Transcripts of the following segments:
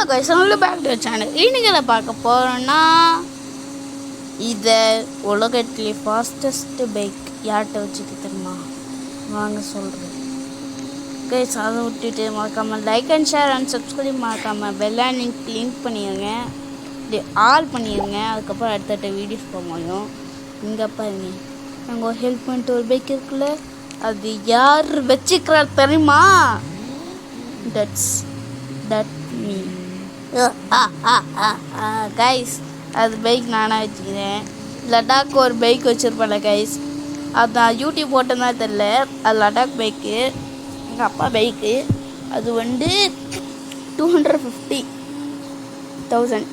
guys, welcome back to the channel. இன்னைக்கு நான் பார்க்க போறோம்னா இத உலகத்திலே ஃபாஸ்டஸ்ட் பைக் யார்ட்ட வச்சிருக்கு தெரியுமா? வாங்க சொல்றேன். guys, அதை விட்டுட்டு மறக்காம like and share and subscribe மறக்காம பெல் ஐகானை கிளிக் பண்ணிடுங்க. இது ஆல் பண்ணிடுங்க. அதுக்கப்புறம் அடுத்தடுத்த வீடியோஸ் போக முடியும். இங்கே பாருங்க, நாங்கள் ஒரு ஹெல்ப் பண்ணிட்டு ஒரு பைக் இருக்குல்ல, அது யார் வச்சுக்கிறார் தெரியுமா? That me. கைஸ், அது பைக் நானாக வச்சுக்கிறேன். லடாக் ஒரு பைக் வச்சுருப்பேன்ல கைஸ், அது நான் யூடியூப் போட்டேன்னா தெரில. அது லடாக் பைக்கு, எங்கள் அப்பா பைக்கு. அது வந்து 250,000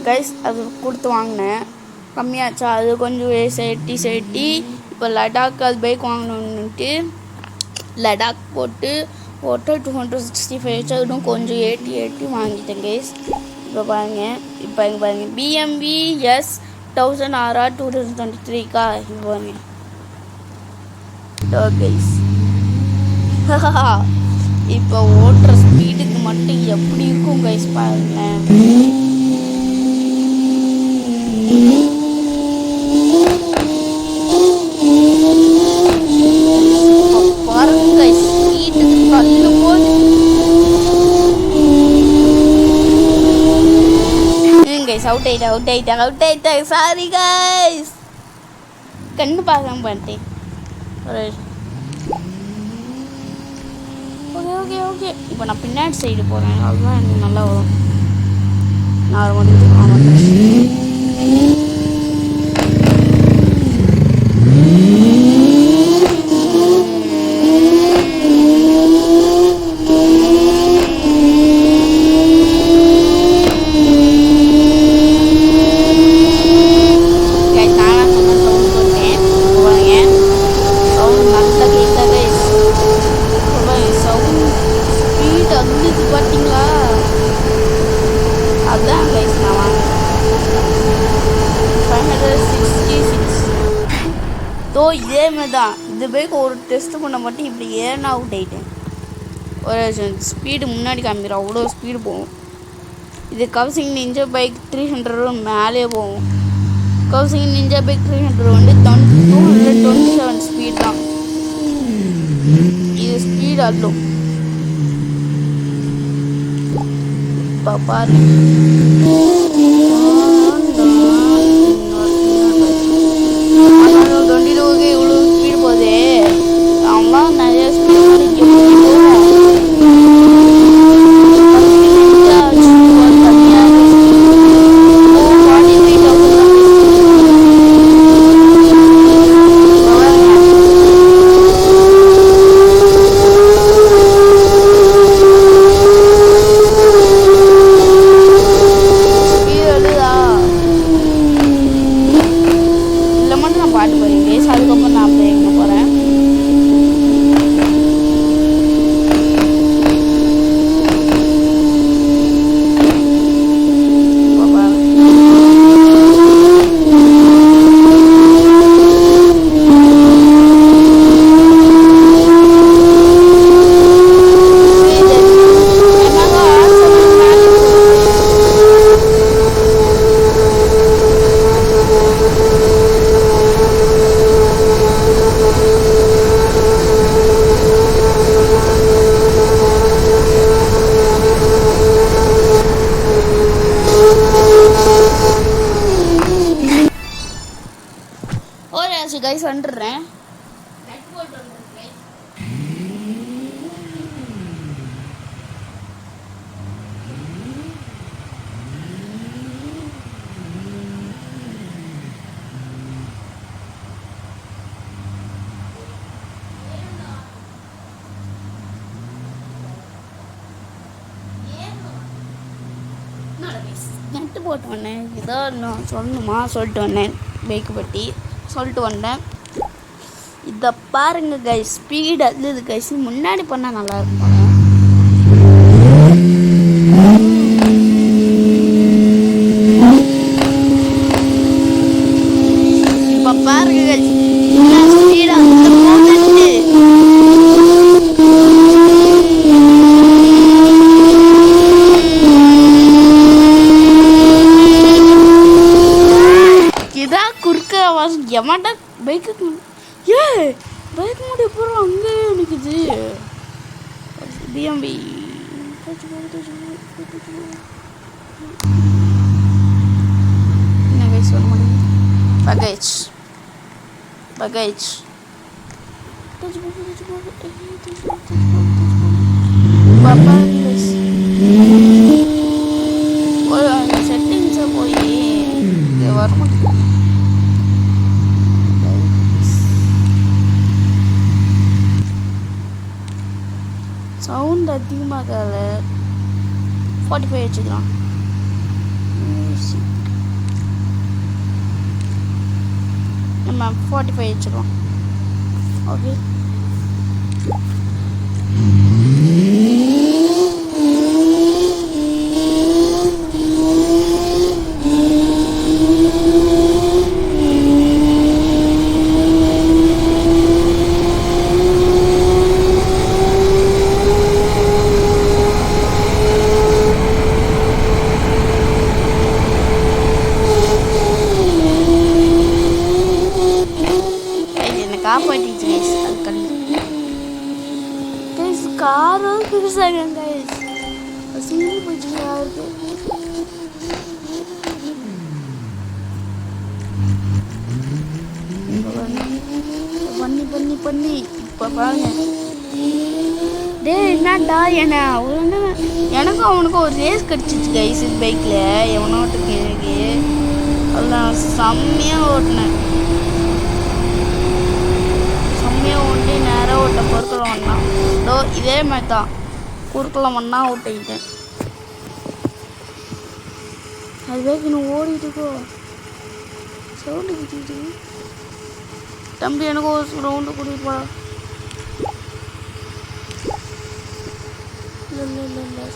கைஸ். அது கொடுத்து வாங்கினேன். கம்மியாச்சா? அது கொஞ்சம் சேட்டி இப்போ லடாக் அது பைக் வாங்கணுன்னுட்டு லடாக் போட்டு 265 இன்னும் கொஞ்சம் ஏட்டி வாங்கிட்டேன் கைஸ். இப்போ பாருங்க BMW S1000 RR 2023 இப்போ பாருங்க கைஸ். இப்போ ஓட்டுற ஸ்பீடுக்கு மட்டும் எப்படி இருக்கும் கைஸ் பாருங்களேன். அவுட் ஆயிட்டேன். சாரி கைஸ், கண்ணு பார்க்காம பண்ணிட்டேன். ஓகே. இப்போ நான் பின்னாடி சைடு போகிறேன். அதுதான் எனக்கு நல்லா வரும். நான் பார்த்தீங்களா? அதான் கைஸ் நான் வாங்கினேன் 566. இதே மாதிரி தான் இந்த பைக் ஒரு டெஸ்ட் பண்ண மட்டும் இப்படி ஏன்னா அவுட் ஆகிட்டேன். ஒரு ஸ்பீடு முன்னாடி காமிக்கிறோம், அவ்வளோ ஸ்பீடு போகும். இது கவுசிங் நிஞ்சா பைக் 300 மேலே போகும். கவுசிங் நிஞ்சா பைக் 300 வந்து 227 ஸ்பீட் தான். இது ஸ்பீடு அல்லோ. பாரு, 22 இவ்வளோ ஸ்பீடு போதே. அவங்களாம் நிறைய ஸ்பீடு கைஸ் வந்துடுறேன். நெட்டு போட்டு வந்தேன். ஏதோ சொல்லணுமா சொல்லிட்டு வந்தேன். பைக்கு பற்றி சொல்லிட்டு வந்தேன். இதை பாருங்க கைஸ், ஸ்பீடு அது கைஸ். முன்னாடி பண்ணால் நல்லா இருக்கும். இப்போ பாருங்க கைஸ், ஸ்பீடு அந்த போட்டு எவன்டா பைக்கு ஏ பைக் முடி போகிறோம் அங்கே நிற்குது பிஎம்பி என்ன கைஸ் பண்ண முடியும் பகேஜ் பகேஜ் பாப்பா செட்டிங்ஸை போய் வர மாட்டேன் சவுண்ட் அதிகமாக 45 வச்சுக்கலாம் நம்ம 45 வச்சுக்கலாம் ஓகே காப்பாற்றிச்சு கைஸ் அது கண்ணு கைஸ் காரும் பெருசாக கைஸ் சீனி போயிடுச்சு யாருக்கு பண்ணி பண்ணி பண்ணி இப்போ பாருங்க டே என்னடா எனக்கும் அவனுக்கும் ஒரு ரேஸ் கிடச்சிச்சு கைஸ் இது பைக்கில் எவனோட்டுக்கு எனக்கு அதெல்லாம் செம்மையாக ஓட்டினேன் ஓட்டி நேராக ஓட்ட பொறுக்கலாம் ஒன்றா இதோ இதே மாதிரி தான் குறுக்கலாம் ஒன்றா ஓட்டிக்கிட்டேன் அது வேக்கு நான் ஓடிட்டுக்கோ சவுண்டு கிட்டிட்டு தம்பி எனக்கு ஒரு ரவுண்டு கூட்டிகிட்டு போடா இல்லை இல்லை இல்லை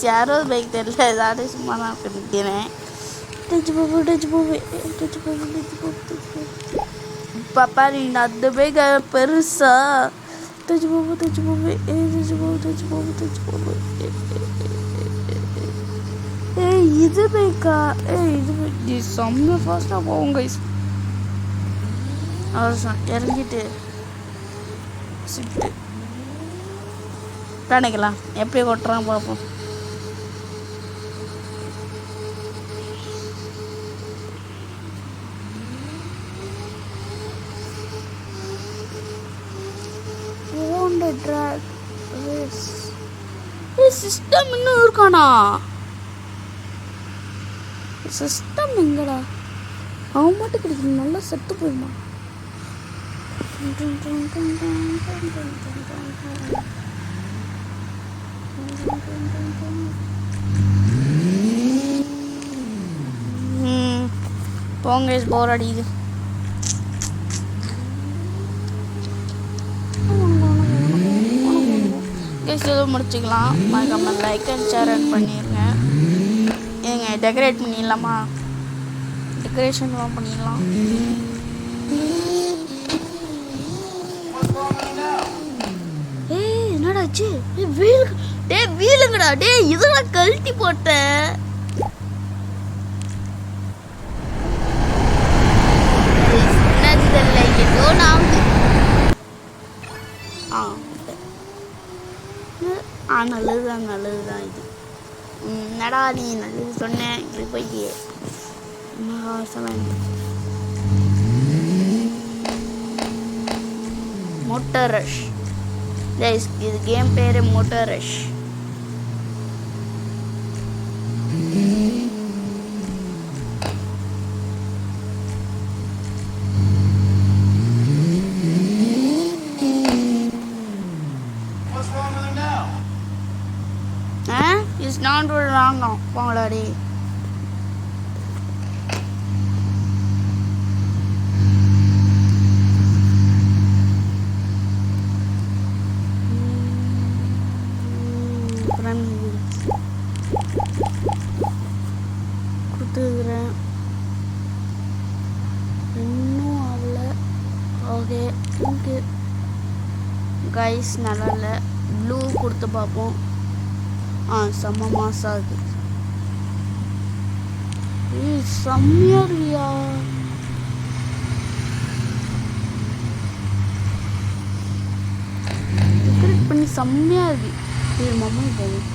யாரோ பைக் தெரியல ஏதாவது சும்மா தான் நிற்கிறேன் பாப்பா நீ அந்த பைக் பெருசா தச்சு போவு ஏய் இது பைக்கா இது செம்ம ஃபாஸ்ட்டாக போகும் கைஸ் அவசரம் இறங்கிட்டு ஷிஃப்ட்டு நினைக்கலாம் எப்படி கொட்டுறான் பார்ப்போம் சிஸ்டம் இன்னும் இருக்கானா சிஸ்டம் எங்கடா அவன் மட்டும் கிடைக்கணும் நல்லா செத்து போயிடுமா போங்க போர் அடிக்குது முடிச்சுக்கலாம் மறக்காம லைக் அண்ட் ஷேர் பண்ணிடுங்க ஏங்க டெக்கரேட் பண்ணிடலாமா டெக்கரேஷன்லாம் பண்ணிடலாம் ஏய் என்னடாச்சு வீலுங்கடா இதெல்லாம் கழட்டி போட்டேன் நல்லதுதான் இது என்னடா நீ நல்லது சொன்னேன் இப்படி போயிட்டியே மோட்டார் ரஷ் இது கேம் பேரு மோட்டார் ரஷ் நான் வாங்க போங்களாடி கைஸ் நல்லா இல்லை. ப்ளூ கொடுத்து பார்ப்போம். செம்ம மாசாக இருக்குது. செம்மையா இல்லையா? டெக்கரேட் பண்ணி செம்மையா இருக்கு. மம்மி போகும்.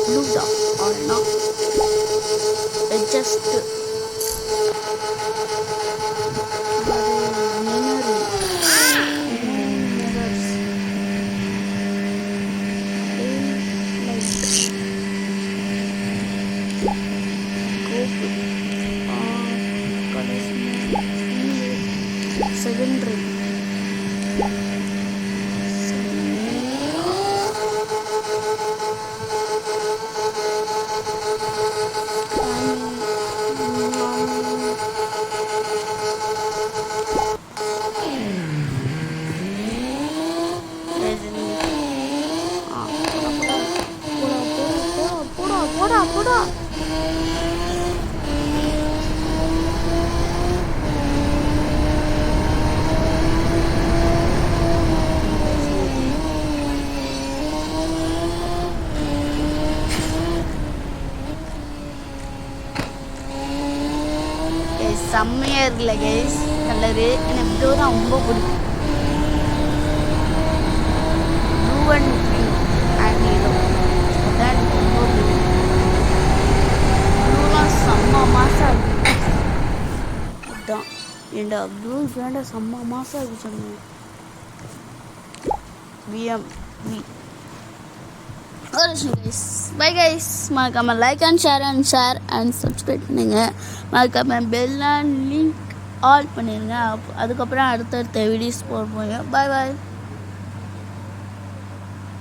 Blue dot or not. Just secondary. போடா. செம்மையா இருக்குல்ல கைஸ் கலரு. எனக்கு ப்ளூ தான் ரொம்ப பிடிக்கும். Blue and green and yellow அதான் எனக்கு ரொம்ப பிடிக்கும். ப்ளூலாம் செம்ம மாசாக இருக்கு. அதுதான் ஏண்டா ப்ளூ வேண்டா செம்ம மாசாக இருக்கு சொன்னேன். VMV. Bye guys. மறக்காம like and share and subscribe பண்ணுங்க. மறக்காம பெல் அண்ட் லிங்க் ஆல் பண்ணிடுங்க. அதுக்கப்புறம் அடுத்தடுத்த வீடியோஸ் போடுவோம். பாய்.